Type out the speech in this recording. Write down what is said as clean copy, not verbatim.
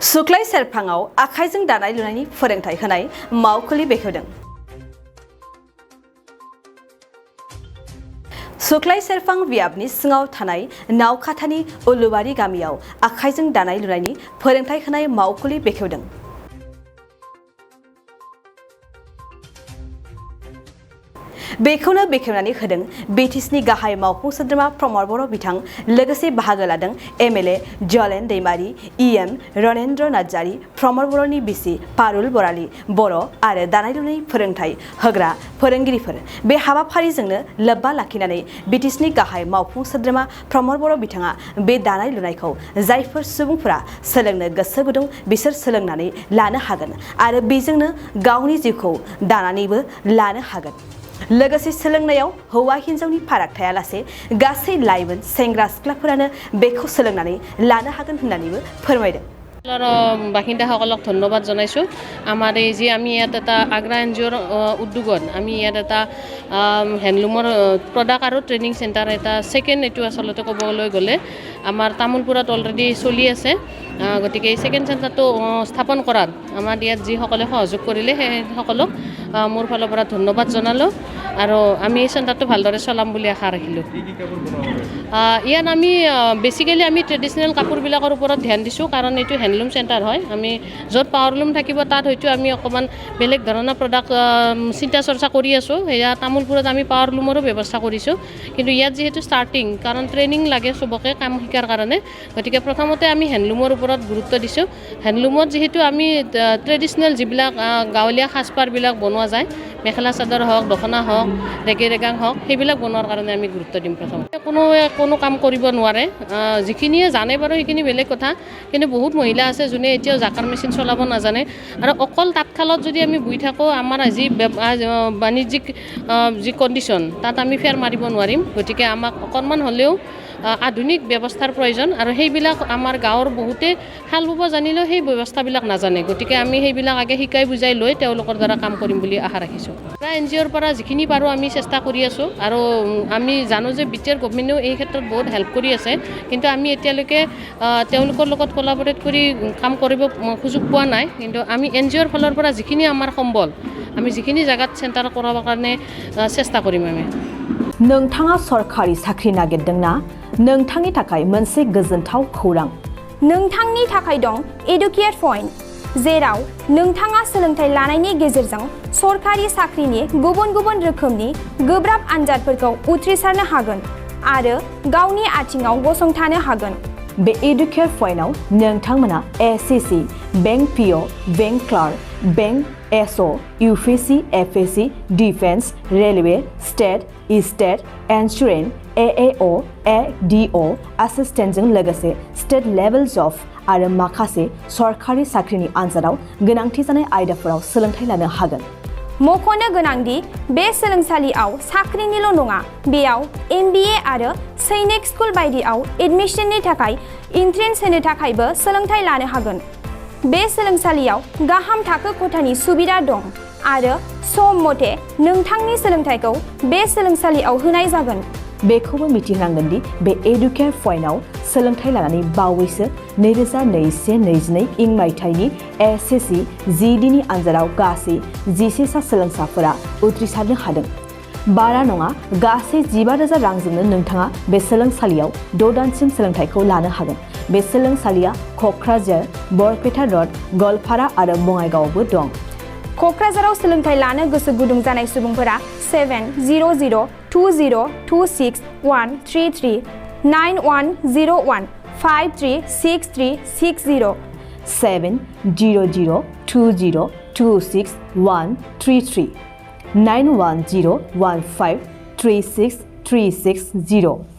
सुख्लाय सेरफाङाव आखाइजों दानाय लुनायनि फोरोंथाय होनाय मावखुलि बेखेवदों। सुख्लाय सेरफां बियाबनि सिङाव थानाय नावखाथानि उलुबारि गामियाव आखाइजों दानाय लुनायनि फोरोंथाय होनाय मावखुलि बेखेवदों। बेखौनो बेखेवनानै होदों बिटिसिनि गाहाय मावफुं सोद्रोमा प्रमद बर' बिथां लोगोसे बाहागो लादों एमएलए जलेन दैमारी, इएम रनेन्द्र नार्जारी, प्रमद बर'नि बिसि पारुल बराली बर' आरो दानाय लुनाय फोरोंथाय होग्रा फोरोंगिरिफोर। बे हाबाफारिजोंनो लोब्बा लाखिनानै बिटिसिनि गाहाय मावफुं सोद्रोमा प्रमद बर' बिथाङा बे दानाय लुनायखौ जायफोर सुबुंफोरा सोलोंनो गोसो गुदुं बिसोर सोलोंनानै लानो हागोन आरो बेजोंनो गावनि जिउखौ दानानैबो लानो हागोन। लोगोसे सोलोंनायाव हौवा हिन्जावनि फाराग थायालासे गासै लाइमोन सेंग्रा सिख्लाफोरानो बेखौ सोलोंनानै लानो हागोन होननानैबो फोरमायदों। বাসিন্দাসকলক ধন্যবাদ জনাইছোঁ। আমাৰ এই যে আমি ইয়াত এটা আগ্ৰা এনজিঅ'ৰ উদ্যোগত আমি ইয়াত এটা হেণ্ডলুমৰ প্ৰডাক্ট আৰু ট্ৰেইনিং চেণ্টাৰ এটা ছেকেণ্ড এইটো আচলতে ক'বলৈ গ'লে আমাৰ তামোলপুৰত অলৰেডি চলি আছে। গতিকে এই ছেকেণ্ড চেণ্টাৰটো স্থাপন কৰাত আমাৰ ইয়াত যিসকলে সহযোগ কৰিলে সেই সকলক মোৰ ফালৰ পৰা ধন্যবাদ জনালোঁ আৰু আমি এই চেণ্টাৰটো ভালদৰে চলাম বুলি আশা ৰাখিলোঁ। ইয়াত আমি বেচিকেলি আমি ট্ৰেডিশ্যনেল কাপোৰবিলাকৰ ওপৰত ধ্যান দিছোঁ, কাৰণ এইটো হেণ্ডলুম চেণ্টাৰ হয়। আমি য'ত পাৱাৰলুম থাকিব তাত হয়তো আমি অকণমান বেলেগ ধৰণৰ প্ৰডাক্ট চিন্তা চৰ্চা কৰি আছোঁ। সেয়া তামোলপুৰত আমি পাৱাৰলুমৰো ব্যৱস্থা কৰিছোঁ, কিন্তু ইয়াত যিহেতু ষ্টাৰ্টিং, কাৰণ ট্ৰেইনিং লাগে চবকে কাম শিকাৰ কাৰণে, গতিকে প্ৰথমতে আমি হেণ্ডলুমৰ ওপৰত গুৰুত্ব দিছোঁ। হেণ্ডলুমত যিহেতু আমি ট্ৰেডিশ্যনেল যিবিলাক গাঁৱলীয়া সাজপাৰবিলাক বনোৱা যায়, মেখেলা চাদৰ হওক, দখনা হওক, ৰেগে ৰেগাং হওক, সেইবিলাক বনোৱাৰ কাৰণে আমি গুৰুত্ব দিম। প্ৰথমতে কোনো কাম কৰিব নোৱাৰে, যিখিনিয়ে জানে বাৰু সেইখিনি বেলেগ কথা, কিন্তু বহুত মহিলা আছে যোনে এতিয়াও জাকাৰ মেচিন চলাব নাজানে। আৰু অকল তাঁতশালত যদি আমি বহি থাকোঁ, আমাৰ যি বাণিজ্যিক যি কণ্ডিশ্যন তাত আমি ফেৰ মাৰিব নোৱাৰিম। গতিকে আমাক অকণমান হ'লেও আধুনিক ব্যৱস্থাৰ প্ৰয়োজন, আৰু সেইবিলাক আমাৰ গাঁৱৰ বহুতে শাল বব জানিলেও সেই ব্যৱস্থাবিলাক নাজানে। গতিকে আমি সেইবিলাক আগে শিকাই বুজাই লৈ তেওঁলোকৰ দ্বাৰা কাম কৰিম বুলি আশা ৰাখিছোঁ। এনজিঅ'ৰ পৰা যিখিনি পাৰোঁ আমি চেষ্টা কৰি আছোঁ, আৰু আমি জানো যে বিটিআৰ গভমেণ্টেও এই ক্ষেত্ৰত বহুত হেল্প কৰি আছে, কিন্তু আমি এতিয়ালৈকে তেওঁলোকৰ লগত কলাবৰেট কৰি কাম কৰিব সুযোগ পোৱা নাই। কিন্তু আমি এনজিঅ'ৰ ফালৰ পৰা যিখিনি আমাৰ সম্বল, আমি যিখিনি জায়গাত চেণ্টাৰ কৰাৰ কাৰণে চেষ্টা কৰিম। আমি नोंथाङा सरखारि साख्रि नागिरदोंना? नोंथांनि थाखाय मोनसे गोजोनथाव खौरां। नोंथांनि थाखाय दं एडुकेट पइन्ट, जेराव नोंथाङा सोलोंथाइ लानायनि गेजेरजों सरखारि साख्रिनि गुबुन गुबुन रोखोमनि गोब्राब आनजादफोरखौ उथ्रिसारनो हागोन आरो गावनि आथिङाव गसंथानो हागोन। बे एडुकेट पइन्टआव नोंथांमोना SSC, bank PO, bank clerk, bank SO, UPSC, FSC, defence, railway, state insurance, AAO, ADO एसिस्टेन्टजों लोगोसे स्टेट लेभेल जब आरो माखासे सरखारि साख्रिनि आनजादाव गोनांथि जानाय आयदाफोराव सोलोंथाइ लानो हागोन। मख'नो गोनांदि बे सोलोंसालियाव साख्रिनिल' नङा, बेयाव एमबिए आरो सैनिक स्कुल बायदियाव एडमिशननि थाखाय एन्ट्रेन्स होनो थाखायबो सोलोंथाइ लानो हागोन। बे सोलोंसालियाव गाहाम थाखो खथानि सुबिदा दं आरो सम मथे नोंथांनि सोलोंथाइखौ बे सोलोंसालियाव होनाय जागोन। बेखौबो मिथिनांगोन दि बे एडुकेट पइन्टआव सोलोंथाइ लानानै बावैसो 2021-22 इं मायथाइनि एसएससि जिडिनि आनजादाव गासै 11 सा सोलोंसाफोरा उथ्रिसारनो हादों। बारा नङा, गासै 15,000 रांजोंनो नोंथाङा बे सोलोंसालियाव 6 दानसिम सोलोंथाइखौ लानो हागोन। बे सोलोंसालिया क'क्राझार, बरपेटा र'ड, गवालपारा आरो बङाइगावआवबो दं। क'क्राझाराव सोलोंथाइ लानो गोसो गुदुं जानाय सुबुंफोरा 70020261333 9101536360 70020261333 9101536360